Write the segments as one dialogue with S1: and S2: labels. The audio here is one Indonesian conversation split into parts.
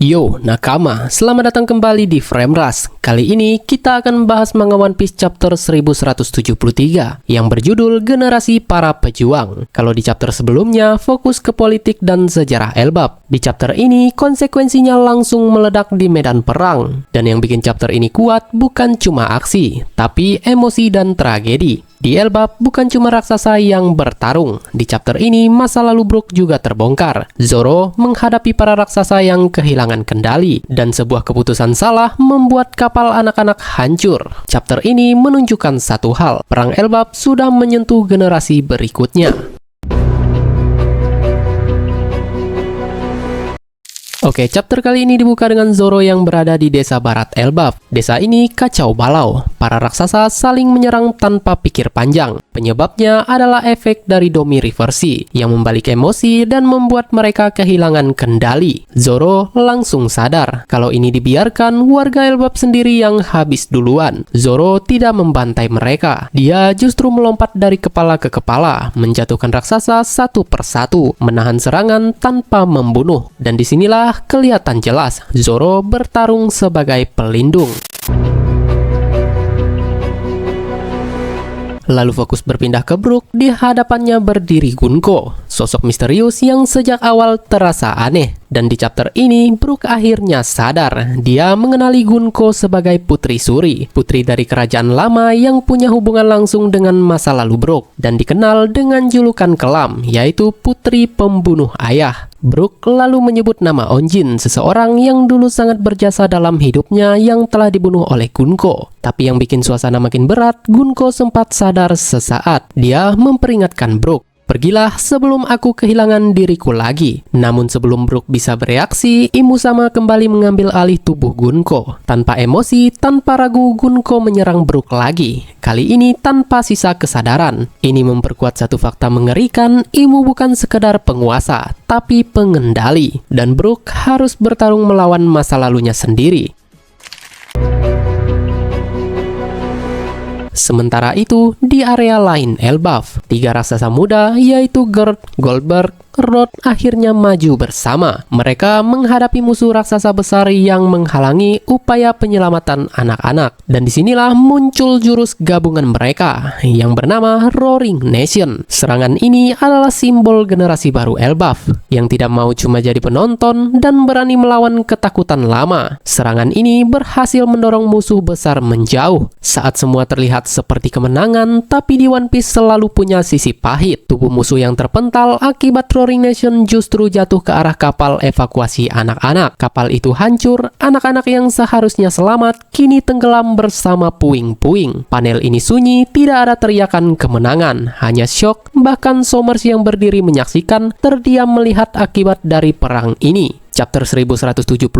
S1: Yo, nakama, selamat datang kembali di Frame Rush. Kali ini kita akan membahas manga One Piece chapter 1173 yang berjudul Generasi Para Pejuang. Kalau di chapter sebelumnya fokus ke politik dan sejarah Elbap, di chapter ini konsekuensinya langsung meledak di medan perang. Dan yang bikin chapter ini kuat bukan cuma aksi, tapi emosi dan tragedi. Di Elbap bukan cuma raksasa yang bertarung. Di chapter ini masa lalu Brook juga terbongkar. Zoro menghadapi para raksasa yang kehilangan kendali dan sebuah keputusan salah membuat kapal anak-anak hancur. Chapter ini menunjukkan satu hal, perang Elbap sudah menyentuh generasi berikutnya. Oke, chapter kali ini dibuka dengan Zoro yang berada di desa barat Elbap. Desa ini kacau balau. Para raksasa saling menyerang tanpa pikir panjang. Penyebabnya adalah efek dari Domi Reversi yang membalik emosi dan membuat mereka kehilangan kendali. Zoro langsung sadar kalau ini dibiarkan, warga Elbap sendiri yang habis duluan. Zoro tidak membantai mereka. Dia justru melompat dari kepala ke kepala, menjatuhkan raksasa satu persatu, menahan serangan tanpa membunuh. Dan disinilah kelihatan jelas Zoro bertarung sebagai pelindung. Lalu fokus berpindah ke Brook, di hadapannya berdiri Gunko, sosok misterius yang sejak awal terasa aneh. Dan di chapter ini, Brook akhirnya sadar. Dia mengenali Gunko sebagai Putri Suri, putri dari kerajaan lama yang punya hubungan langsung dengan masa lalu Brook, dan dikenal dengan julukan kelam, yaitu Putri Pembunuh Ayah. Brook lalu menyebut nama Onjin, seseorang yang dulu sangat berjasa dalam hidupnya yang telah dibunuh oleh Gunko. Tapi yang bikin suasana makin berat, Gunko sempat sadar sesaat. Dia memperingatkan Brook, "Pergilah sebelum aku kehilangan diriku lagi." Namun sebelum Brook bisa bereaksi, Imusama kembali mengambil alih tubuh Gunko. Tanpa emosi, tanpa ragu, Gunko menyerang Brook lagi. Kali ini tanpa sisa kesadaran. Ini memperkuat satu fakta mengerikan, Imu bukan sekedar penguasa, tapi pengendali. Dan Brook harus bertarung melawan masa lalunya sendiri. Sementara itu, di area lain Elbaf, tiga raksasa muda yaitu Gerd, Goldberg, Rod akhirnya maju bersama. Mereka menghadapi musuh raksasa besar yang menghalangi upaya penyelamatan anak-anak. Dan disinilah muncul jurus gabungan mereka yang bernama Roaring Nation. Serangan ini adalah simbol generasi baru Elbaf yang tidak mau cuma jadi penonton dan berani melawan ketakutan lama. Serangan ini berhasil mendorong musuh besar menjauh. Saat semua terlihat seperti kemenangan, tapi di One Piece selalu punya sisi pahit. Tubuh musuh yang terpental akibat Roaring Nation justru jatuh ke arah kapal evakuasi anak-anak. Kapal itu hancur, anak-anak yang seharusnya selamat kini tenggelam bersama puing-puing. Panel ini sunyi, tidak ada teriakan kemenangan, hanya syok. Bahkan Somers yang berdiri menyaksikan terdiam melihat akibat dari perang ini. Chapter 1173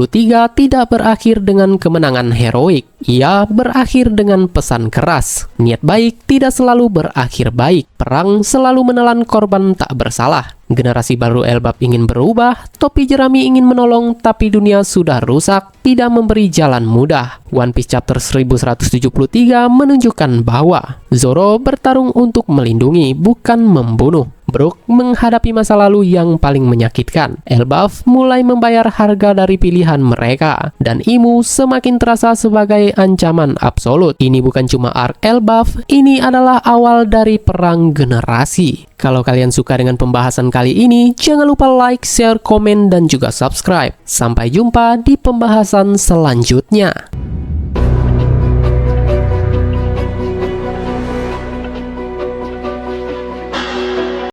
S1: tidak berakhir dengan kemenangan heroik. Ia berakhir dengan pesan keras. Niat baik tidak selalu berakhir baik. Perang selalu menelan korban tak bersalah. Generasi baru Elbap ingin berubah, topi jerami ingin menolong, tapi dunia sudah rusak, tidak memberi jalan mudah. One Piece chapter 1173 menunjukkan bahwa Zoro bertarung untuk melindungi, bukan membunuh. Brook menghadapi masa lalu yang paling menyakitkan. Elbaf mulai membayar harga dari pilihan mereka. Dan Imu semakin terasa sebagai ancaman absolut. Ini bukan cuma arc Elbaf, ini adalah awal dari perang generasi. Kalau kalian suka dengan pembahasan kali ini, jangan lupa like, share, komen, dan juga subscribe. Sampai jumpa di pembahasan selanjutnya.